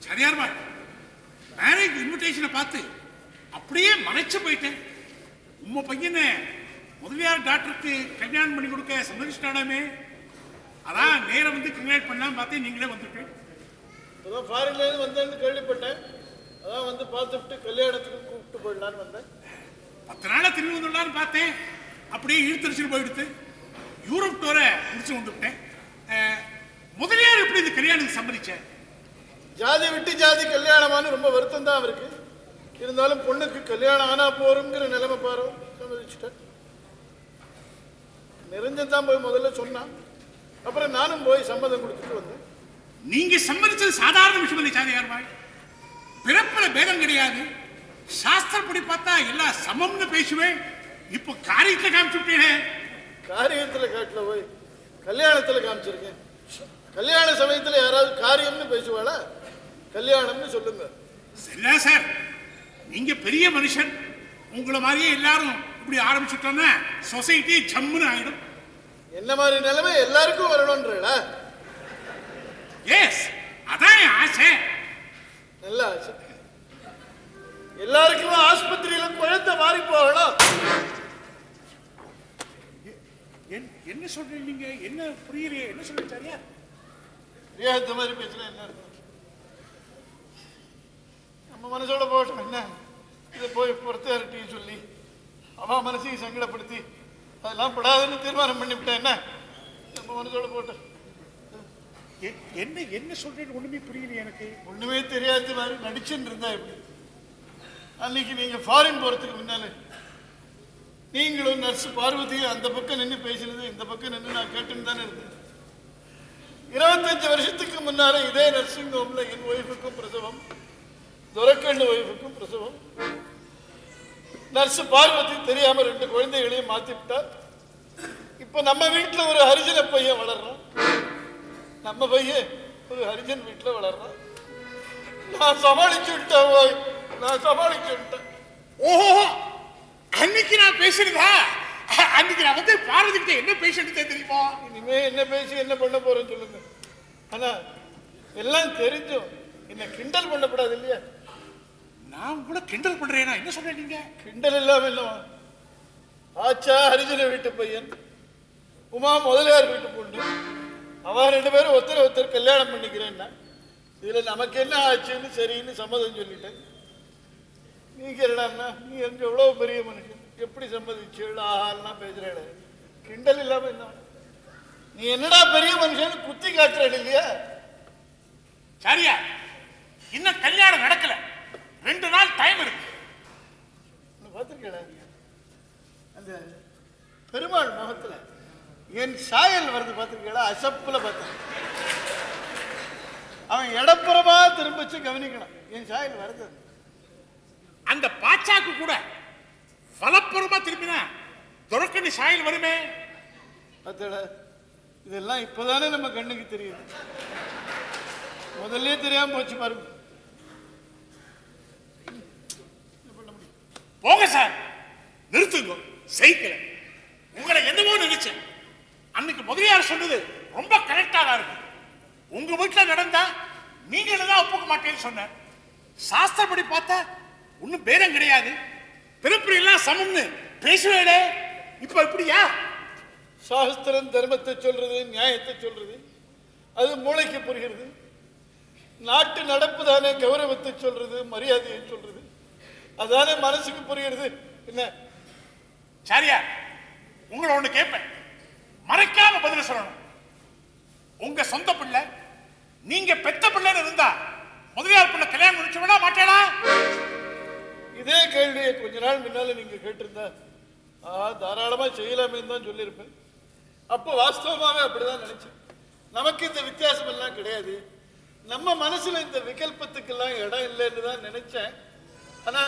சரியாருமா marriage இன்விடேஷனை பார்த்து அப்படியே மறைச்சு போயிட்டேன். உம்ம பையனை முதலியார் டாக்டருக்கு கல்யாணம் பண்ணி கொடுக்க சம்மதிச்சிட்டானாமே, அதான் நேரம் வந்து கல்யாணம் பண்ணலாம் பார்த்தேன். நீங்களே வந்துட்டேன். அதான் ஃபாரின்லேருந்து வந்தேன்னு கேள்விப்பட்டேன். அதான் வந்து பார்த்துட்டு கல்யாணத்துக்கு கூப்பிட்டு போயிடலான்னு வந்தேன். 10 நாளா திரும்பி வந்துடலான்னு பார்த்தேன். அப்படியே இழுத்தரிச்சுட்டு போயிடுத்து. யூரோப் டூரை முடிச்சு வந்துவிட்டேன். முதலியார் எப்படி இந்த கல்யாணத்துக்கு சம்மதிச்சேன்? ஜாதி விட்டு ஜாதி கல்யாணமானு ரொம்ப வருத்தம் தான் அவருக்கு. இருந்தாலும் பொண்ணுக்கு கல்யாணம் ஆனா போறோங்கிற நிலைமை பாரு, சம்மதிச்சுட்டேன். நிரஞ்சன் தான் போய் முதல்ல சொன்னான். அப்புறம் நானும் போய் சம்மதம் கொடுத்துட்டு வந்தேன். நீங்க சம்மதிச்சது சாதாரண விஷயம் இல்லை சாதியார்பாய். பிறப்புல பேதம் கிடையாது. சாஸ்திரப்படி பார்த்தா எல்லாம் சமம்னு பேசுவேன். இப்போ காரியத்துல காமிச்சுட்டேன். காரியத்துல காட்டல, போய் கல்யாணத்துல காமிச்சிருக்கேன். கல்யாண சமயத்துல யாராவது காரியம்னு பேசுவாளா? கல்யாணம்னு சொல்லுங்க. சரிதான் சார், நீங்க பெரிய மனுஷன். உங்களை மாதிரியே எல்லாரும் இப்படி ஆரம்பிச்சுட்டோம்னா சொசைட்டி ஜம்முன்னு ஆயிடும். என்ன மாதிரி நிலைமை எல்லாருக்கும் வரணும்ன்றல? எஸ், அதான் என் ஆசை. நல்ல ஆசை. எல்லாருக்குமே ஆஸ்பத்திரியில குழந்தை மாறி போகணும். என்ன சொல்றீங்க நீங்க? என்ன புரியலையே, என்ன சொல்றீங்க? சரியா இந்த மாதிரி பேசுனா என்ன இருக்கும்? நம்ம மனசோட போட்டோம். என்ன இதை போய் பொறுத்தார்ட்டையும் சொல்லி அவ மனசையும் சங்கடப்படுத்தி அதெல்லாம் படாதுன்னு தீர்மானம் பண்ணிவிட்டேன். என்ன நம்ம மனசோட போட்டோம். என்ன என்ன சொல்றேன்னு ஒண்ணுமே புரியல எனக்கு. ஒண்ணுமே தெரியாத மாதிரி நடிச்சுன்னு இருந்தா எப்படி? அன்னைக்கு நீங்க ஃபாரின் போறதுக்கு முன்னால நீங்களும் நர்ஸ் பார்வதியும் அந்த பக்கம் நின்று பேசினது இந்த பக்கம் நின்று நான் கேட்டுன்னு தானே இருந்தேன். 25 வருஷத்துக்கு முன்னால இதே நர்சிங் ஹோம்ல என் ஒய்ஃபுக்கும் பிரசவம், துரைக்கண்ணு ஒய்ஃபுக்கும் பிரசவம். நர்ஸ் பார்வதி தெரியாம 2 குழந்தைகளையும் மாத்திவிட்டா. இப்ப நம்ம வீட்டுல ஒரு ஹரிஜன பையன் வளர்றான். நம்ம பையன் ஒரு ஹரிஜன் வீட்டுல வளர்றான். நான் சமாளிச்சு விட்டேன். நான் சமாளிச்சு விட்டேன். ஓஹோ, அன்னைக்கு நான் பேசுறதா? அன்னைக்கு நான் வந்து பார்வதி கிட்ட என்ன பேசிட்டு தெரியுமா? இனிமே என்ன பேசி என்ன பண்ண போறேன்னு சொல்லுங்க. ஆனா எல்லாம் தெரிஞ்சும் என்ன கிண்டல் பண்ணக்கூடாது இல்லையா? நான் கூட கிண்டல் பண்றேனா? என்ன சொல்றேன் நீங்க? கிண்டல் இல்லாம இல்லவா? ஆச்சா ஹரிஜன வீட்டு பையன், உமா முதலியார் வீட்டு பொண்ணு, அவ 2 பேரும் ஒருத்தர் கல்யாணம் பண்ணிக்கிறேன்னா இதுல நமக்கு என்ன ஆச்சுன்னு சரின்னு சம்மதம் சொல்லிட்டேன். நீங்க என்னடா, நீ எங்க எவ்வளவு பெரிய மனுஷன், எப்படி சம்மதிச்சு ஆஹாலாம் பேசுறேன். கிண்டல் இல்லாம என்ன? நீ என்னடா பெரிய மனுஷன் குத்தி காட்டுற இல்லையா? சரியா, இன்னும் கல்யாணம் நடக்கல. 2 நாள் டைம் இருக்கு. பார்த்துருக்கேன் அந்த பெருமாள் முகத்துல என் சாயல் வருது. பார்த்துருக்கேன் அசப்புல பார்த்தேன். அவன் இடப்புறமா திரும்பிச்சு கவனிக்கணும். என் சாயல் வருது. அந்த பாச்சாக்கு கூட பலப்புறமா திரும்பினா துரைக்கண்ணு சாயல் வருமே. பார்த்தட, இதெல்லாம் இப்பதானே நம்ம கண்ணுக்கு தெரியுது. முதல்ல தெரியாம போச்சு பாருங்க. போங்க சார், நிறுத்துங்க. சைக்கிள் உங்களை என்னவோ நினைச்சேன். அன்னைக்கு முதலியார் சொன்னது ரொம்ப கரெக்டா தான் இருக்கு. உங்க வீட்டுல நடந்தா நீங்க தான் ஒப்புக்க மாட்டேன்னு சொன்ன. சாஸ்திரப்படி பார்த்தா ஒன்னும் பேரம் கிடையாது. பிறப்பு எல்லாம் சமம்னு பேசுவேடே. இப்ப எப்படியா? சாஸ்திரம் தர்மத்தை சொல்றது, நியாயத்தை சொல்றது, அது மூளைக்கு புரிகிறது. நாட்டு நடப்பு தானே கௌரவத்தை சொல்றது, மரியாதையை சொல்றது, அதானே மனசுக்கு புரிகிறது. என்ன சரியா? உங்களை ஒண்ணு கேட்பேன், மறைக்காம பதில் சொல்லணும். உங்க சொந்த பிள்ளை, நீங்க பெத்த பிள்ளைன்னு இருந்தா முதலியார் பிள்ளை கல்யாணம் முடிச்சவனா மாட்டேனா? இதே கேள்வியை கொஞ்ச நாள் முன்னால நீங்க கேட்டிருந்தா தாராளமா செய்யலாமே தான் சொல்லியிருப்பேன். அப்போ வாஸ்தவமாவே அப்படிதான் நினைச்சேன். நமக்கு இந்த வித்தியாசம் எல்லாம் கிடையாது, நம்ம மனசுல இந்த விகல்பத்துக்கெல்லாம் இடம் இல்லைன்னு தான் நினைச்சேன். ஆனா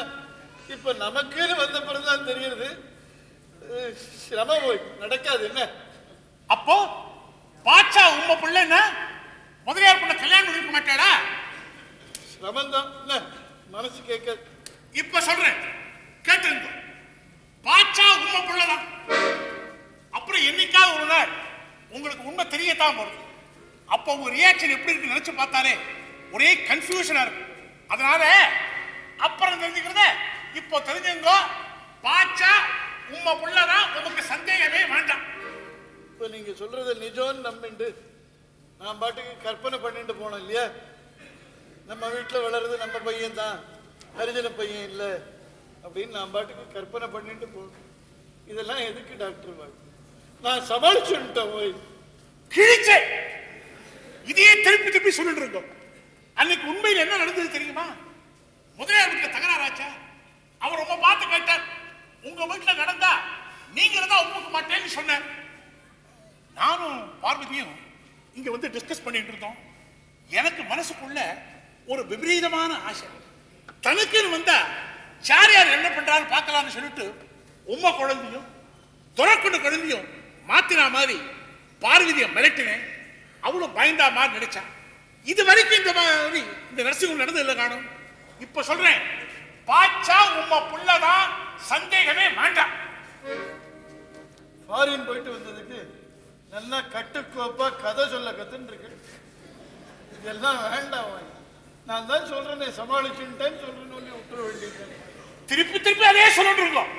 இப்ப நமக்குன்னு வந்த பிறகுதான் தெரியுது சிரமம் போய் நடக்காது. என்ன அப்போ பாச்சா உம்ம பிள்ளைன்னா முதலியார் பிள்ளை கல்யாணம் முடிக்க மாட்டாடா? சிரமம் தான். என்ன மனசு கேட்க இப்ப சொல்றேன், கேட்டுங்க. பாச்சா உண்மை பிள்ளைதான். அப்புறம் என்னைக்காவது ஒரு நாள் உங்களுக்கு உண்மை தெரியத்தான் போறது. அப்போ உங்க ரியாக்ஷன் எப்படி இருக்கு நினைச்சு பார்த்தாலே ஒரே கன்ஃபியூஷனா இருக்கு. அதனால அப்புறம் தெரிஞ்சுக்கிறத இப்போ தெரிஞ்சுங்க. பாச்சா உம்ம புள்ளதான், உமக்கு சந்தேகமே வேண்டாம். இப்போ நீங்க சொல்றத நிஜம்னு நம்பிண்டு நான் பாட்டுக்கு கற்பனை பண்ணிட்டு போனோம் இல்லையா? நம்ம வீட்டில் வளருது நம்ம பையன் தான், ஹரிஜன பையன் இல்லை அப்படின்னு நான் பாட்டுக்கு கற்பனை பண்ணிட்டு போகணும். இதெல்லாம் எதுக்கு டாக்டர் வாழ்க்கை? நான் சமாளிச்சுட்டேன். போய் கிழிச்சே இதையே திருப்பி திருப்பி சொல்லிட்டு இருக்கோம். அன்னைக்கு உண்மையில் என்ன நடந்தது தெரியுமா? முதலியார் வீட்டுல தகராறாச்சா? அவர் ரொம்ப பார்த்து கேட்டார், உங்க வீட்டுல நடந்தா நீங்க தான் ஒப்புக்க மாட்டேன்னு சொன்னார். நானும் பார்வதியும் இங்க வந்து டிஸ்கஸ் பண்ணிட்டு இருந்தோம். எனக்கு மனசுக்குள்ள ஒரு விபரீதமான ஆசை. தனக்குன்னு வந்தா சாரியார் என்ன பண்றாரு பார்க்கலாம்னு சொல்லிட்டு உம்மா குழந்தையும் துறக்குண்டு குழந்தையும் மாத்தினா மாதிரி பார்வதியை மிரட்டினேன். அவளும் பயந்தா மாதிரி நினைச்சான். இது வரைக்கும் இந்த மாதிரி இந்த நரசிங்கம் நடந்தது இல்லை காணும். இப்ப சொல்றேன், பாச்சா உம்மா புள்ளதான், சந்தேகமே வேண்டாம். ஃபாரின் போயிட்டு வந்ததுக்கு நல்லா கட்டுக்கோப்பா கதை சொல்ல கத்துன்னு இருக்கு. இதெல்லாம் வேண்டாம். நான் தான் சொல்றேனே சமாளிச்சுட்டேன்னு சொல்றேன்னு விட்டுற வேண்டியது. திருப்பி திருப்பி அதே சொல்லிட்டு இருக்கோம்.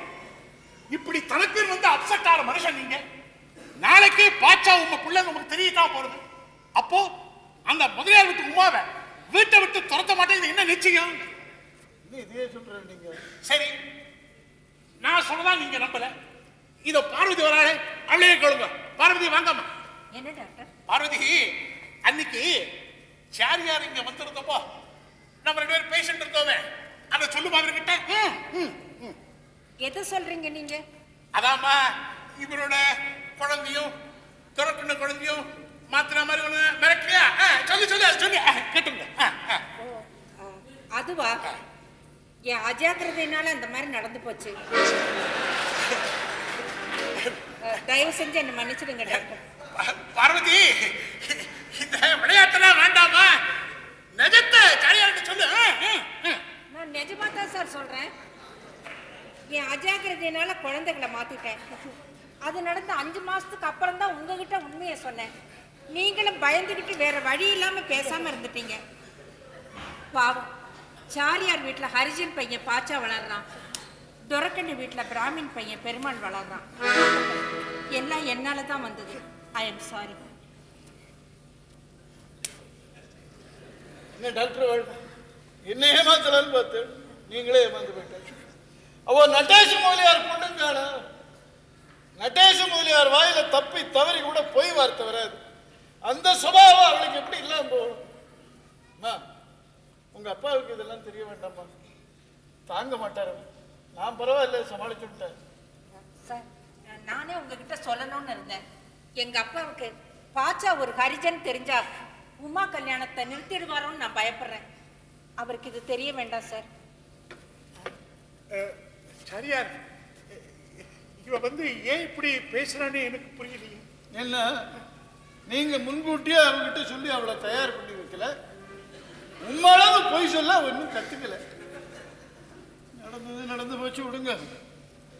இப்படி தனக்கு வந்து அப்செட் ஆற மனுஷன் நீங்க. நாளைக்கு பாச்சா உங்க பிள்ளை உங்களுக்கு தெரியத்தான் போறது. அப்போ அந்த முதலியார் வீட்டு உமாவை வீட்டை விட்டு துரத்த மாட்டேங்குது. என்ன நிச்சயம்? இதே சொல்றேன் நீங்க. சரி, நான் சொன்னதா நீங்க நம்பல. இதோ பார்வதி வராளே, அவளையே கேளுங்க. பார்வதி வாங்கம்மா. என்ன டாக்டர்? பார்வதி, அன்னைக்கு சாரியார் இங்க வந்திருந்தப்போ நம்ம 2 பேரும் பேஷண்ட் இருந்தோமே, அதை சொல்லு மாதிரிகிட்ட. எதை சொல்றீங்க நீங்க? அதாம்மா, இவரோட குழந்தையும் துறக்குண்ட குழந்தையும் மாத்திர மாதிரி ஒண்ணு மிரட்டியா? சொல்லு சொல்லு சொல்லு கேட்டுங்க. அதுவா? என் அஜாக்கிரதையினால அந்த மாதிரி நடந்து போச்சு. தயவு செஞ்சு என்ன மன்னிச்சிடுங்க டாக்டர். பார்வதி, இந்த விளையாட்டுலாம் வேண்டாமா? நிஜத்தை சாரியார்கிட்ட சொல்லு. நான் நிஜமா தான் சார் சொல்றேன். என் அஜாக்கிரதையினால குழந்தைகளை மாத்திட்டேன். அது நடந்த 5 மாசத்துக்கு அப்புறம் தான் உங்ககிட்ட உண்மையை சொன்னேன். நீங்களும் பயந்துகிட்டு வேற வழி இல்லாம பேசாம இருந்துட்டீங்க. பாவம், சாரியார் வீட்டுல ஹரிஜன் பையன் பாச்சா வளர்றான். துரக்கண்ணு வீட்டுல பிராமின் பையன் பெருமாள் வளர்றான். எல்லாம் என்னால தான் வந்தது. I am sorry. என்ன டாக்டர் என்ன ஏமாத்தலான்னு பார்த்து நீங்களே ஏமாந்து போயிட்டாச்சு. அவ நடேச முதலியார் பொண்ணுங்கான நடேச முதலியார் வாயில தப்பி தவறி கூட போய் வார்த்தை வராது. அந்த சுபாவம் அவளுக்கு எப்படி இல்லாம போகணும்? உங்க அப்பாவுக்கு இதெல்லாம் தெரிய வேண்டாமா? தாங்க மாட்டாரு. நான் பரவாயில்ல சமாளிச்சுட்டேன் சார். நானே உங்ககிட்ட சொல்லணும்னு இருந்தேன். எங்க அப்பாவுக்கு பாச்சா ஒரு ஹரிஜன் தெரிஞ்சா உமா கல்யாணத்தை நிறுத்திடுவாரோன்னு நான் பயப்படுறேன். அவருக்கு இது தெரிய வேண்டாம் சார். சாரியார், இவ வந்து ஏன் இப்படி பேசுறான்னு எனக்கு புரியலையே. என்ன நீங்க முன்கூட்டியே அவங்ககிட்ட சொல்லி அவளை தயார் பண்ணி வைக்கல. உண்மையாவது பொய் சொல்ல ஒன்றும் கத்துக்கல. நடந்தது நடந்து போச்சு, விடுங்க.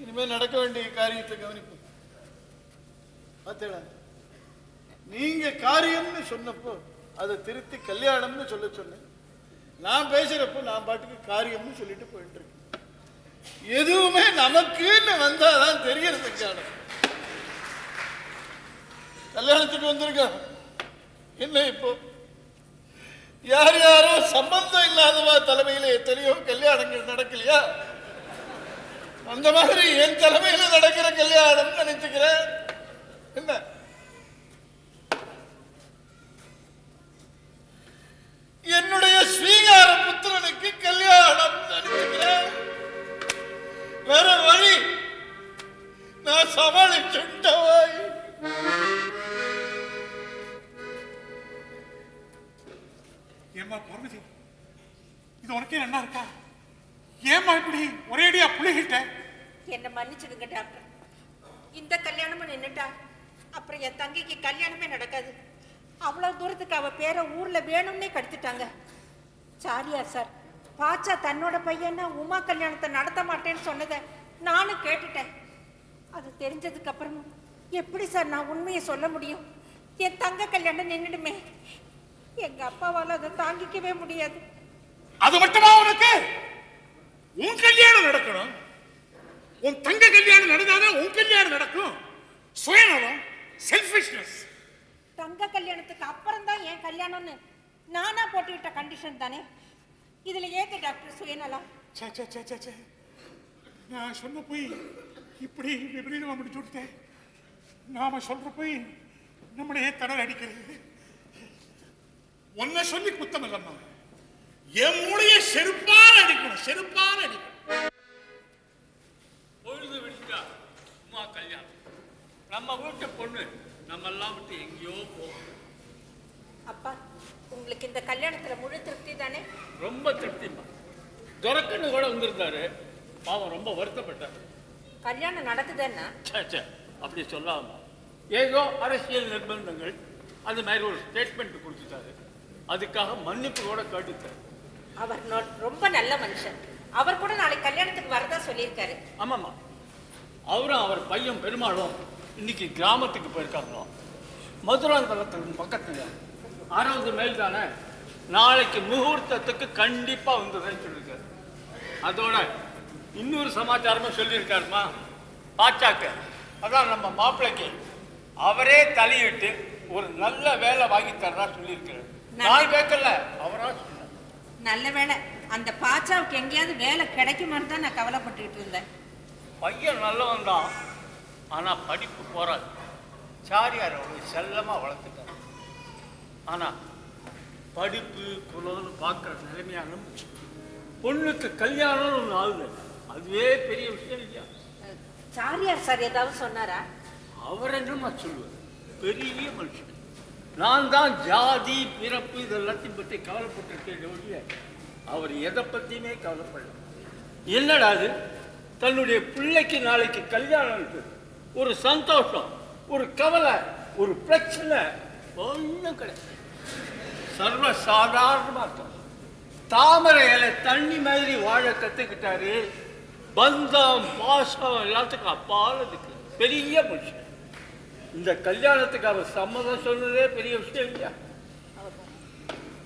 இனிமேல் நடக்க வேண்டிய காரியத்தை கவனிப்போம். பார்த்தேடா, நீங்க காரியம்னு சொன்னப்போ அதை திருத்தி கல்யாணம்னு சொல்ல சொன்னேன். நான் பேசுறப்போ நான் பாட்டுக்கு காரியம்னு சொல்லிட்டு போயிட்டு இருக்கேன். எதுவுமே நமக்குன்னு வந்தாதான் தெரியறது. கல்யாணத்துக்கு வந்திருக்க என்ன இப்போ யார் யாரோ சம்பந்தம் இல்லாதவா தலைமையில எத்தனையோ கல்யாணங்கள் நடக்கலையா? அந்த மாதிரி என் தலைமையில நடக்கிற கல்யாணம் நினைச்சுக்கிறேன். என்ன என்னுடைய ஸ்வீகார புத்திரனுக்கு கல்யாணம் நினைச்சுக்கிறேன். வேற வழி நான் சமாளிச்சுட்டவாய். ஏமா பார்வதி, இது உனக்கே நல்லா இருக்கா? ஏமா இப்படி ஒரேடியா புள்ளிகிட்ட? என்ன மன்னிச்சிடுங்க டாக்டர். இந்த கல்யாணமும் நின்னுட்டா அப்புறம் என் தங்கைக்கு கல்யாணமே நடக்காது. அவ்வளவு தூரத்துக்கு அவ பேரை ஊர்ல வேணும்னே கடுத்துட்டாங்க. சாரியார் சார் பாச்சா தன்னோட பையனா உமா கல்யாணத்தை நடத்த மாட்டேன்னு சொன்னதை நானும் கேட்டுட்டேன். அது தெரிஞ்சதுக்கு அப்புறமும் எப்படி சார் நான் உண்மையை சொல்ல முடியும்? என் தங்க கல்யாணம் நின்றுடுமே. எங்க அப்பாவால அதை தாங்கிக்கவே முடியாது. அது மட்டுமா உனக்கு? உன் கல்யாணம் நடக்கணும். உன் தங்க கல்யாணம் நடந்தாதான் உன் கல்யாணம் நடக்கும். சுயநலம், செல்ஃபிஷ்னஸ். தங்க கல்யாணத்துக்கு அப்புறம் தான் என் கல்யாணம்னு நானா போட்டுக்கிட்ட கண்டிஷன் தானே. இதுல ஏத்து டாக்டர் சுயநலம்? நான் சொன்ன போய் இப்படி விபரீதமா முடிச்சு விட்டேன். நாம சொல்ற போய் நம்மளையே தடவை அடிக்கிறது. உன்னை சொல்லி குத்தம் இல்லம்மா, என் மூளைய செருப்பால அடிக்கணும், செருப்பால அடிக்கணும். பொழுது விடிஞ்சா உமா கல்யாணம். நம்ம வீட்டு பொண்ணு நம்ம எல்லாம் விட்டு எங்கேயோ போகும். அப்பா, உங்களுக்கு இந்த கல்யாணத்துல முழு திருப்தி தானே? ரொம்ப திருப்திமா. துறக்கன்னு கூட வந்திருந்தாரு, பாவம் ரொம்ப வருத்தப்பட்டார். கல்யாணம் நடக்குதுன்னா சே அப்படி சொல்லாம ஏதோ அரசியல் நிர்பந்தங்கள் அது மாதிரி ஒரு ஸ்டேட்மெண்ட் கொடுத்துட்டாரு. அதுக்காக மன்னிப்பு கூட கேட்டுட்டாரு. அவர் ரொம்ப நல்ல மனுஷன். அவர் கூட நாளைக்கு கல்யாணத்துக்கு வரதா சொல்லியிருக்காரு. ஆமாம்மா, அவரும் அவர் பையன் பெருமாளும் இன்னைக்கு கிராமத்துக்கு போயிருக்காங்களோ. மதுராந்தகத்தின் பக்கத்துல 6வது மைல் தானே. நாளைக்கு முகூர்த்தத்துக்கு கண்டிப்பா வந்துடுறேன்னு சொல்லியிருக்காரு. அதோட இன்னொரு சமாச்சாரமும் சொல்லியிருக்காருமா. பாச்சாக்க அதான் நம்ம மாப்பிள்ளைக்கு அவரே தலையிட்டு ஒரு நல்ல வேலை வாங்கி தர்றா சொல்லியிருக்காரு. நான் கேட்கல, அவரா சொன்னார். நல்ல வேலை. அந்த பாச்சாவுக்கு எங்கேயாவது வேலை கிடைக்குமான்னு தான் நான் கவலைப்பட்டுக்கிட்டு இருந்தேன். பையன் நல்லவன் தான், ஆனா படிப்பு போறாது. சாரியார் அவளை செல்லமா வளர்த்துட்டார். ஆனா படிப்பு குலம்னு பார்க்குற நிலைமையான பொண்ணுக்கு கல்யாணம்னு ஒன்று ஆகுது. அதுவே பெரிய விஷயம் இல்லையா? சாரியார் சார் ஏதாவது சொன்னாரா? அவர் என்னமா சொல்லுவார், பெரிய மனுஷன். நான் தான் ஜாதி பிறப்பு இதெல்லாத்தையும் பற்றி கவலைப்பட்டிருக்கேன் ஒழிய அவர் எதை பற்றியுமே கவலைப்படல. என்னடா அது, தன்னுடைய பிள்ளைக்கு நாளைக்கு கல்யாணம் இருக்கு, ஒரு சந்தோஷம், ஒரு கவலை, ஒரு பிரச்சனை ஒன்றும் கிடையாது. சர்வ சாதாரணமாக தாமரை இலை தண்ணி மாதிரி வாழ கற்றுக்கிட்டாரு. பந்தம் பாசம் எல்லாத்துக்கும் அப்பால் இருக்கு. பெரிய மனுஷன். இந்த கல்யாணத்துக்கு அவர் சம்மதம் சொன்னதே பெரிய விஷயம் இல்லையா?